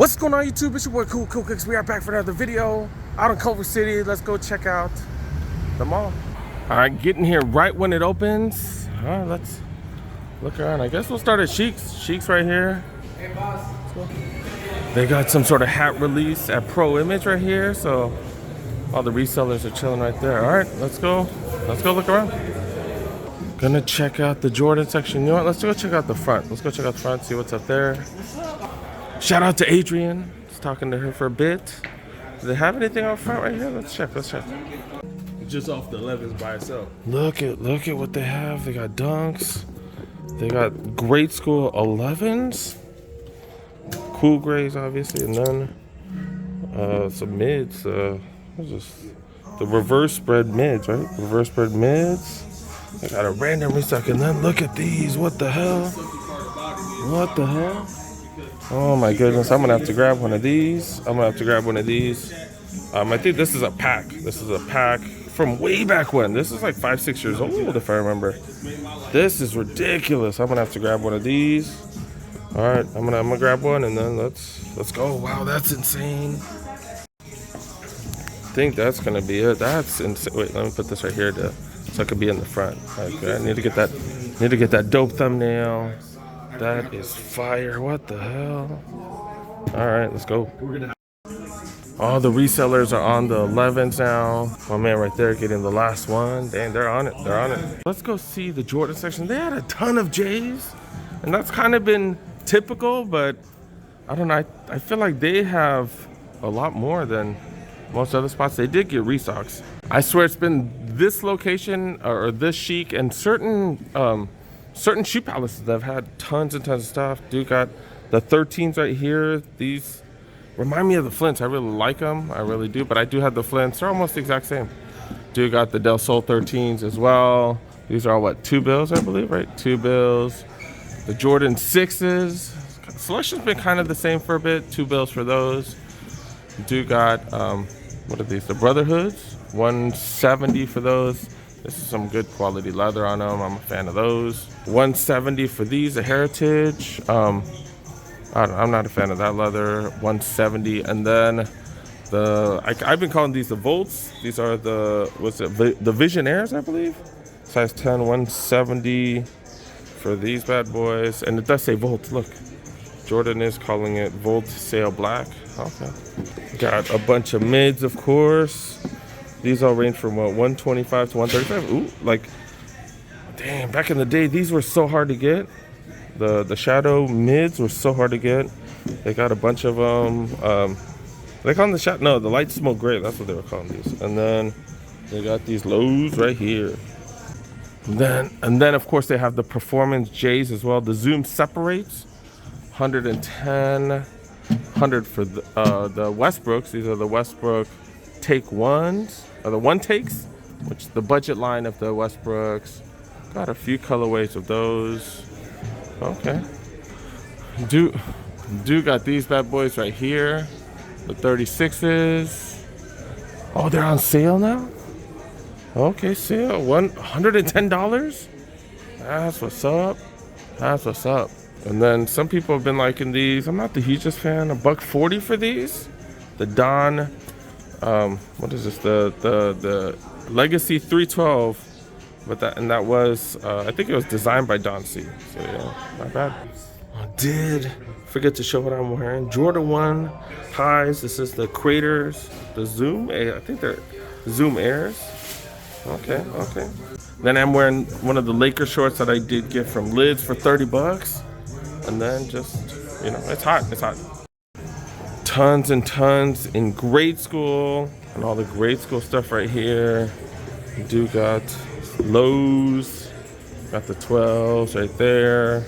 What's going on YouTube? It's your boy Cool Cooks. We are back for another video out in Culver City. Let's go check out the mall. All right, getting here right when it opens. All right, let's look around. I guess we'll start at Shiek's. Shiek's right here. Hey boss. They got some sort of hat release at Pro Image right here. So all the resellers are chilling right there. All right, let's go. Let's go look around. Gonna check out the Jordan section. You know what? Let's go check out the front. Let's go check out the front, see what's up there. Shout out to Adrian. I was talking to her for a bit. Do they have anything out front right here? Let's check. Let's check. Just off the 11s by itself. Look at what they have. They got dunks. They got grade school 11s. Cool grays, obviously, and then some mids. What's this? The reverse spread mids, right? Reverse spread mids. I got a random restock, and then look at these. What the hell? What the hell? Oh my goodness, I'm gonna have to grab one of these. I think this is a pack. This is a pack from way back when. This is like 5-6 years old, if I remember. This is ridiculous. I'm gonna have to grab one of these. All right, I'm gonna grab one, and then let's go. Wow, that's insane. I think that's gonna be it. That's insane. Wait, let me put this right here so I could be in the front. Okay, I need to get that dope thumbnail. That is fire. What the hell? All right, let's go. All the resellers are on the 11s now. My man right there getting the last one. Dang, they're on it. They're on it. Let's go see the Jordan section. They had a ton of J's, and that's kind of been typical, but I don't know. I feel like they have a lot more than most other spots. They did get restocks. I swear it's been this location or this Shiekh and certain shoe palaces that have had tons and tons of stuff. Dude got the 13s right here. These remind me of the Flints. I really like them. I really do. But I do have the Flints. They're almost the exact same. Dude got the Del Sol 13s as well. These are all what, 2 bills, I believe, right? 2 bills. The Jordan 6s. Selection's been kind of the same for a bit. 2 bills for those. Dude got what are these? The Brotherhoods. 170 for those. This is some good quality leather on them. I'm a fan of those. 170 for these, a Heritage. I'm not a fan of that leather. 170, and then I've been calling these the Volts. These are the Visionaires, I believe. Size 10, 170 for these bad boys, and it does say Volt. Look, Jordan is calling it Volt Sail Black. Okay. Got a bunch of mids, of course. These all range from what, 125 to 135. Ooh, like, damn, back in the day, these were so hard to get. The shadow mids were so hard to get. They got a bunch of them. They call them the light smoke gray. That's what they were calling these. And then they got these lows right here. And then of course they have the performance J's as well. The Zoom separates. 110, 100 for the Westbrooks. These are the Westbrook Take 1s. Or the one takes, which is the budget line of the Westbrooks. Got a few colorways of those. Okay. Do got these bad boys right here. The 36s. Oh, they're on sale now? Okay, sale. $110? That's what's up. That's what's up. And then some people have been liking these. I'm not the hugest fan. $140 for these. The Don what is this? The Legacy 312, but that was I think it was designed by Don C. So yeah, not bad. I did forget to show what I'm wearing. Jordan 1 highs. This is the Craters, the Zoom. I think they're Zoom Airs. Okay. Then I'm wearing one of the Laker shorts that I did get from Lids for $30, and then just it's hot. It's hot. Tons and tons in grade school, and all the grade school stuff right here. You do got lows, got the 12s right there.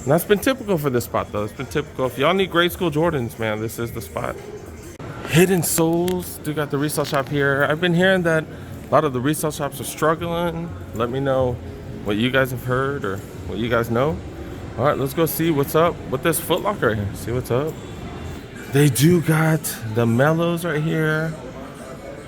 And that's been typical for this spot though. It's been typical. If y'all need grade school Jordans, man, this is the spot. Hidden Souls, do got the resale shop here. I've been hearing that a lot of the resale shops are struggling. Let me know what you guys have heard or what you guys know. All right, let's go see what's up with this Footlocker right here. See what's up. They do got the Mellows right here.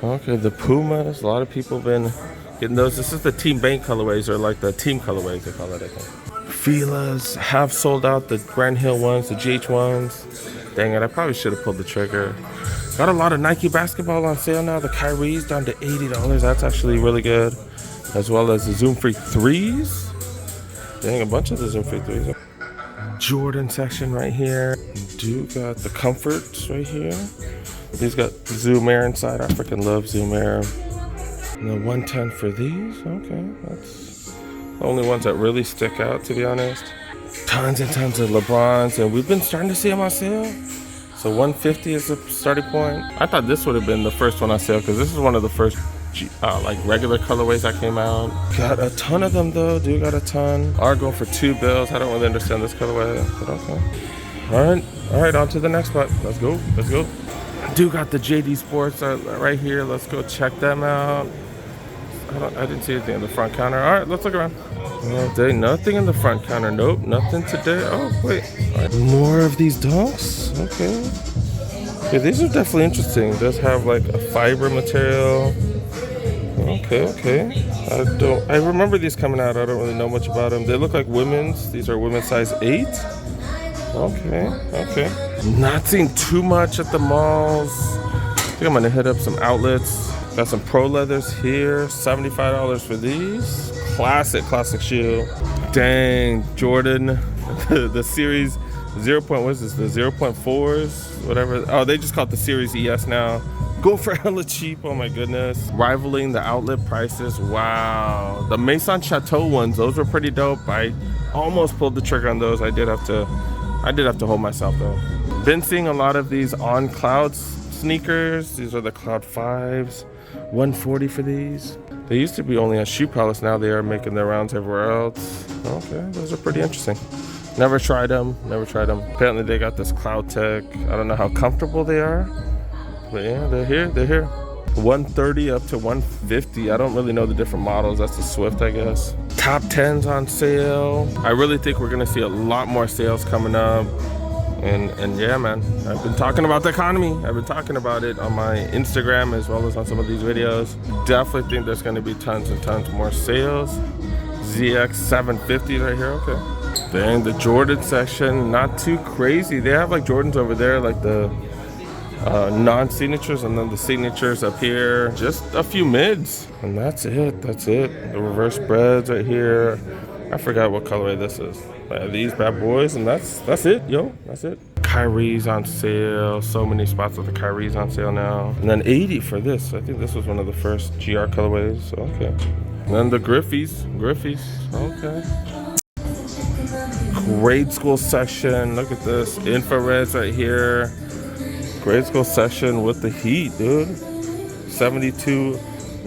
Okay, the Pumas. A lot of people have been getting those. This is the Team Bank colorways, or like the team colorways, they call it, I think. Fila's have sold out, the Grand Hill ones, the GH ones. Dang it, I probably should have pulled the trigger. Got a lot of Nike basketball on sale now. The Kyrie's down to $80. That's actually really good. As well as the Zoom Freak 3s. Dang, a bunch of the Zoom Freak 3s. Jordan section right here. Do got the Comforts right here. These got Zoom Air inside. I freaking love Zoom Air. And the 110 for these. Okay, that's the only ones that really stick out, to be honest. Tons and tons of LeBrons, and we've been starting to see them on sale. So 150 is the starting point. I thought this would have been the first one on sale because this is one of the first like regular colorways that came out. Got a ton of them though. Do got a ton. Are going for $2. I don't really understand this colorway, but okay. All right. On to the next spot. Let's go. Do got the JD Sports right here. Let's go check them out. I didn't see anything in the front counter. All right, let's look around. Nothing in the front counter. Nope, nothing today. Oh wait, right. More of these dunks. Okay, these are definitely interesting. It does have like a fiber material. Okay. I remember these coming out. I don't really know much about them. They look like women's. These are women's size 8. Okay. Not seeing too much at the malls. I think I'm gonna hit up some outlets. Got some pro leathers here. $75 for these. Classic shoe. Dang, Jordan. the series 0. What is this? The 0.4s, whatever. Oh, they just call it the Series ES now. Go for hella cheap. Oh my goodness. Rivaling the outlet prices. Wow. The Maison Chateau ones, those were pretty dope. I almost pulled the trigger on those. I did have to hold myself though. Been seeing a lot of these on Clouds sneakers. These are the Cloud 5s. $140 for these. They used to be only at Shoe Palace. Now they are making their rounds everywhere else. Okay, those are pretty interesting. Never tried them. Apparently they got this Cloud Tech. I don't know how comfortable they are, but yeah, they're here. 130 up to 150. I don't really know the different models. That's the Swift, I guess. Top 10s on sale. I really think we're gonna see a lot more sales coming up. And yeah, man, I've been talking about the economy. I've been talking about it on my Instagram as well as on some of these videos. Definitely think there's gonna be tons and tons more sales. ZX 750 right here, okay. Dang, the Jordan section, not too crazy. They have like Jordans over there, like the non-signatures, and then the signatures up here. Just a few mids, and that's it. The reverse breads right here. I forgot what colorway this is. These bad boys, and that's it, yo. That's it. Kyrie's on sale. So many spots with the Kyrie's on sale now. And then 80 for this. I think this was one of the first GR colorways. Okay. And then the Griffies. Okay. Grade school section. Look at this. Infrareds right here. Grade school section with the heat, dude. 72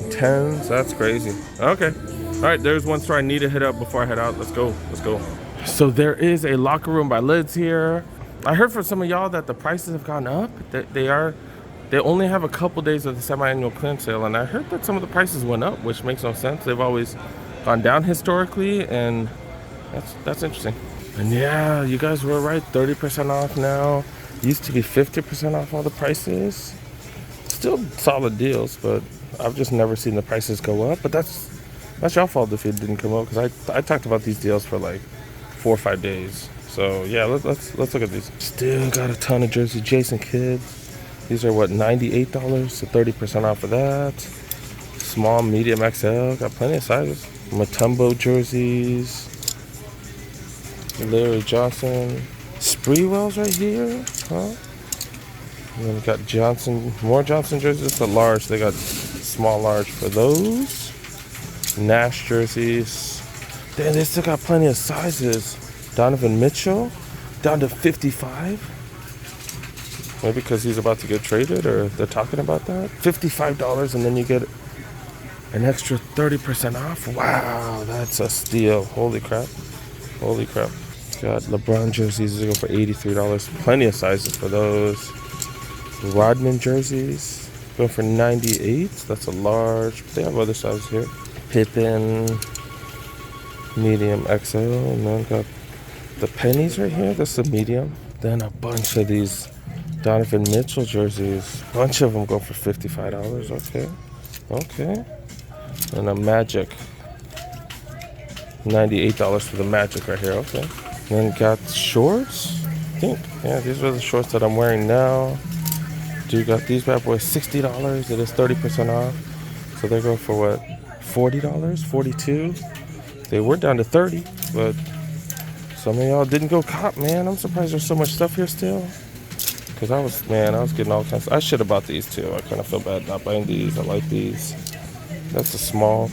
10s. That's crazy. Okay. All right, there's one store I need to hit up before I head out. Let's go. So there is a locker room by Lids here. I heard from some of y'all that the prices have gone up. They only have a couple days of the semi-annual clearance sale, and I heard that some of the prices went up, which makes no sense. They've always gone down historically, and that's interesting. And yeah, you guys were right. 30% off now. Used to be 50% off all the prices. Still solid deals, but I've just never seen the prices go up. But that's your fault if it didn't come up, because I talked about these deals for like 4 or 5 days. So yeah, let's look at these. Still got a ton of Jersey Jason Kids. These are what, $98, so 30% off of that. Small, medium, XL, got plenty of sizes. Mutombo jerseys. Larry Johnson. Spreewells right here, huh? And then we got Johnson, more Johnson jerseys. It's a large, they got small, large for those. Nash jerseys. Damn, they still got plenty of sizes. Donovan Mitchell, down to 55. Maybe because he's about to get traded, or they're talking about that. $55, and then you get an extra 30% off. Wow, that's a steal. Holy crap. Got LeBron jerseys go for $83. Plenty of sizes for those. Rodman jerseys going for $98. That's a large. They have other sizes here. Pippen, medium, XL, and then got the pennies right here. That's the medium. Then a bunch of these Donovan Mitchell jerseys. Bunch of them go for $55. Okay. And a Magic. $98 for the Magic right here. Okay. Then got shorts. think. Yeah, these are the shorts that I'm wearing now. Dude got these bad boys $60. It is 30% off. So they go for what? $40? $42? They were down to 30, but some of y'all didn't go cop, man. I'm surprised there's so much stuff here still. Cause I was getting all kinds. I should have bought these too. I kind of feel bad not buying these. I like these. That's a small.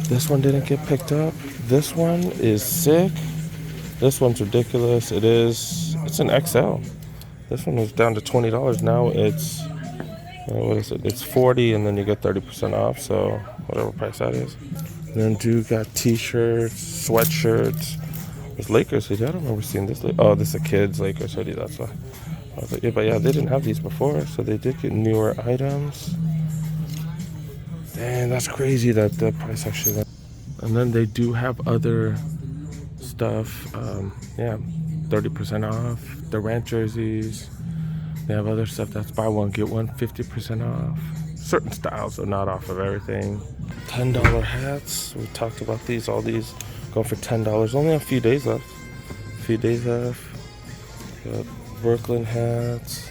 This one didn't get picked up. This one is sick. This one's ridiculous. It's an XL. This one was down to $20. Now it's, what is it? It's 40, and then you get 30% off. So whatever price that is. And then dude got t-shirts, sweatshirts. This Lakers hoodie. I don't remember seeing this. Oh, this is a kid's Lakers hoodie. That's why. I was like, yeah, but yeah, they didn't have these before, so they did get newer items. Damn, that's crazy that the price actually went. And then they do have other stuff. Yeah, 30% off. The Rant jerseys. They have other stuff that's buy one, get one, 50% off. Certain styles are not off of everything. $10 hats. We talked about these. All these going for $10. Only a few days left. Got Brooklyn hats,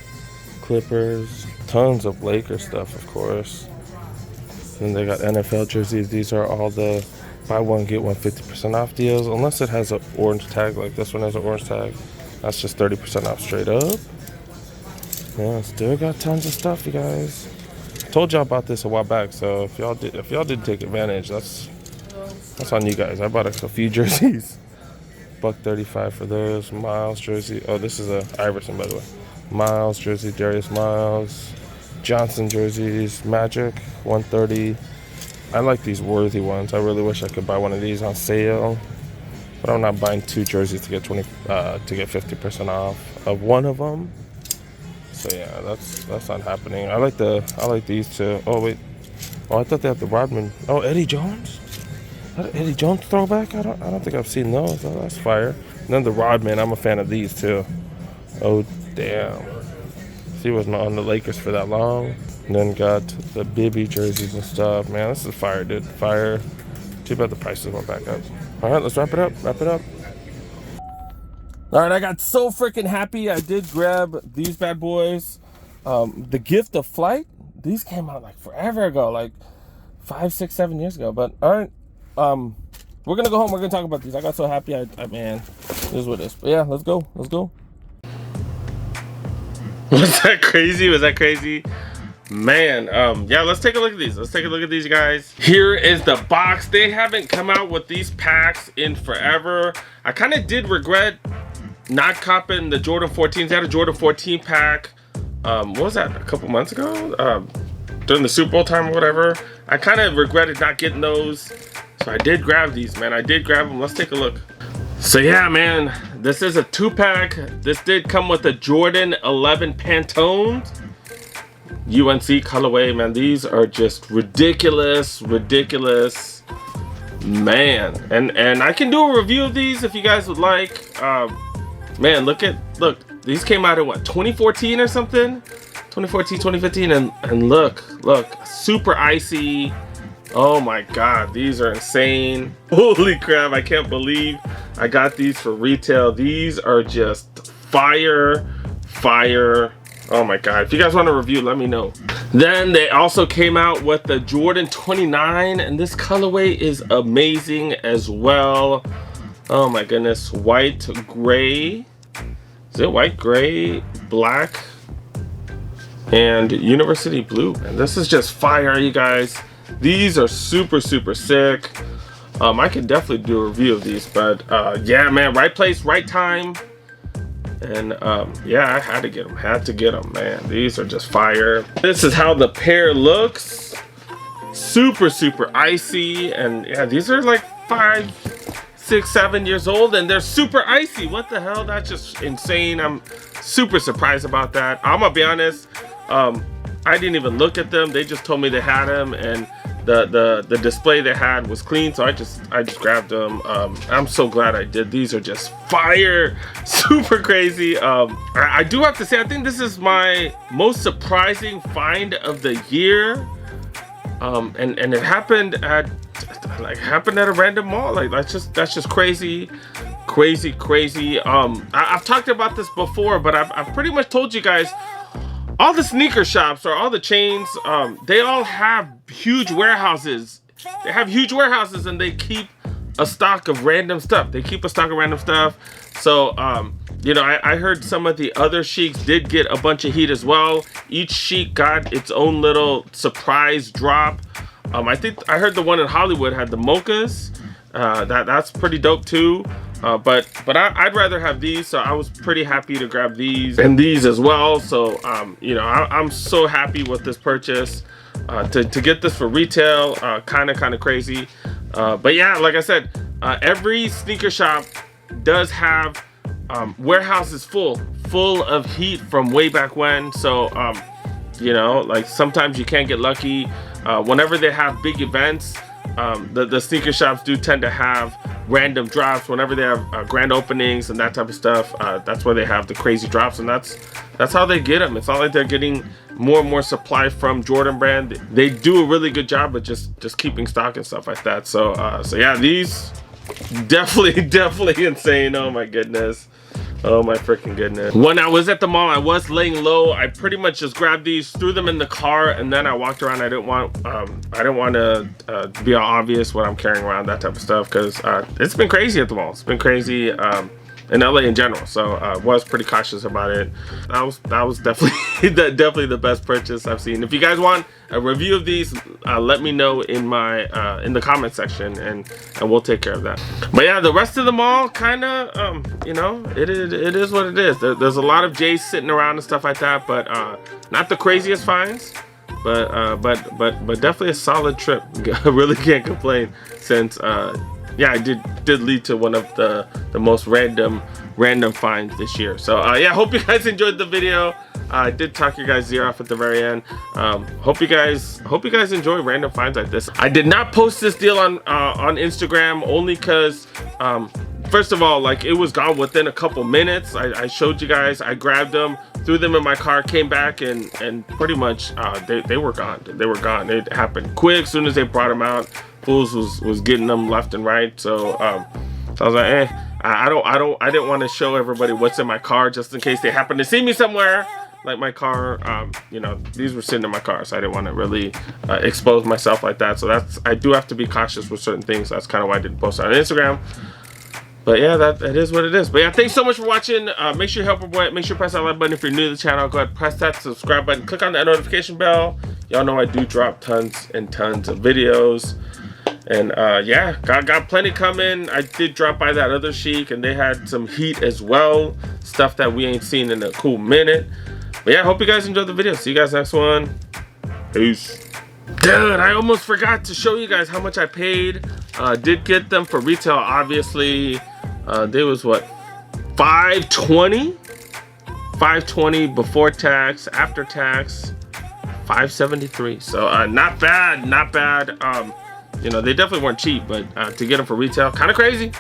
Clippers, tons of Lakers stuff, of course. Then they got NFL jerseys. These are all the buy one, get one 50% off deals. Unless it has an orange tag, like this one has an orange tag. That's just 30% off straight up. Yeah, still got tons of stuff, you guys. Told y'all about this a while back, so if y'all did take advantage, that's on you guys. I bought a few jerseys. $135 for those. Miles jersey. Oh, this is a Iverson, by the way. Miles jersey, Darius Miles. Johnson jerseys, Magic, $130. I like these worthy ones. I really wish I could buy one of these on sale, but I'm not buying two jerseys to get 50% off of one of them. So yeah, that's not happening. I like these too. Oh wait, I thought they had the Rodman. Oh, Eddie Jones. Eddie Jones throwback? I don't think I've seen those. Oh, that's fire. And then the Rodman, I'm a fan of these too. Oh damn. He wasn't on the Lakers for that long. And then got the Bibby jerseys and stuff. Man, this is fire, dude. Fire. Too bad the prices went back up. Alright, let's wrap it up. Alright, I got so freaking happy. I did grab these bad boys. The Gift of Flight. These came out like forever ago, like 5, 6, 7 years ago. But alright. We're gonna go home. We're gonna talk about these. I got so happy. Man, this is what it is. But yeah, let's go. Was that crazy? Man, yeah, let's take a look at these. Guys. Here is the box. They haven't come out with these packs in forever. I kind of did regret not copping the Jordan 14s. They had a Jordan 14 pack. What was that? A couple months ago? During the Super Bowl time or whatever. I kind of regretted not getting those. So I did grab these, man. I did grab them. Let's take a look. So yeah, man, this is a 2-pack. This did come with a Jordan 11 Pantones UNC colorway, man. These are just ridiculous, man. And I can do a review of these if you guys would like. Man, look, these came out in what, 2014 or something? 2014, 2015, and look, super icy. Oh my god, these are insane. Holy crap, I can't believe I got these for retail. These are just fire. Oh my god, if you guys want a review, let me know. Then they also came out with the Jordan 29, and this colorway is amazing as well. Oh my goodness, white, gray. Is it white, gray, black, and University blue? And this is just fire, you guys. These are super sick. I could definitely do a review of these, but yeah, man, right place, right time. And yeah, I had to get them, man. These are just fire. This is how the pair looks. Super icy. And yeah, these are like 5, 6, 7 years old, and they're super icy. What the hell? That's just insane. I'm super surprised about that. I'm gonna be honest, I didn't even look at them. They just told me they had them, and the display they had was clean, so I just grabbed them. I'm so glad I did. These are just fire, super crazy. I do have to say, I think this is my most surprising find of the year. And it happened at a random mall. Like that's just crazy. crazy. I've talked about this before, but I've pretty much told you guys, all the sneaker shops or all the chains, they all have huge warehouses. They have huge warehouses, and they keep a stock of random stuff. So, you know, I heard some of the other Shieks did get a bunch of heat as well. Each Shiek got its own little surprise drop. I think I heard the one in Hollywood had the mochas. That's pretty dope too. But I'd rather have these, so I was pretty happy to grab these and these as well. So you know, I'm so happy with this purchase. To get this for retail, kind of crazy. But yeah, like I said, every sneaker shop does have warehouses full of heat from way back when. So you know, like sometimes you can't get lucky. Whenever they have big events, the sneaker shops do tend to have random drops. Whenever they have grand openings and that type of stuff, that's where they have the crazy drops, and that's how they get them. It's not like they're getting more and more supply from Jordan brand. They do a really good job of just keeping stock and stuff like that. So yeah, these definitely insane. Oh my goodness. Oh my freaking goodness. When I was at the mall, I was laying low. I pretty much just grabbed these, threw them in the car, and then I walked around. I didn't want to be all obvious what I'm carrying around, that type of stuff, because it's been crazy at the mall. It's been crazy in LA in general. So I was pretty cautious about it. That was definitely definitely the best purchase I've seen. If you guys want a review of these, let me know in my in the comment section, and we'll take care of that. But yeah, the rest of the mall kind of you know, it is what it is. There's a lot of J's sitting around and stuff like that, but not the craziest finds, but definitely a solid trip. I really can't complain, since yeah, I did lead to one of the most random finds this year. So yeah, hope you guys enjoyed the video. I did talk you guys' ear off at the very end. Hope you guys enjoy random finds like this. I did not post this deal on Instagram, only because first of all, like, it was gone within a couple minutes. I showed you guys. I grabbed them, threw them in my car, came back, and pretty much they were gone. They were gone. It happened quick. As soon as they brought them out, fools was getting them left and right. So so I was like, I didn't want to show everybody what's in my car, just in case they happen to see me somewhere. Like my car, you know, these were sitting in my car, so I didn't want to really expose myself like that. So I do have to be cautious with certain things. That's kind of why I didn't post it on Instagram. But yeah, that is what it is. But yeah, thanks so much for watching. Make sure you help our boy. Make sure you press that like button if you're new to the channel. Go ahead, press that subscribe button. Click on that notification bell. Y'all know I do drop tons and tons of videos. And yeah, got plenty coming. I did drop by that other Shiek, and they had some heat as well. Stuff that we ain't seen in a cool minute. But yeah, I hope you guys enjoyed the video. See you guys next one. Peace. Dude, I almost forgot to show you guys how much I paid. Did get them for retail, obviously. They was what, $520? $520 before tax, after tax, $573. So not bad, not bad. You know, they definitely weren't cheap, but to get them for retail, kind of crazy.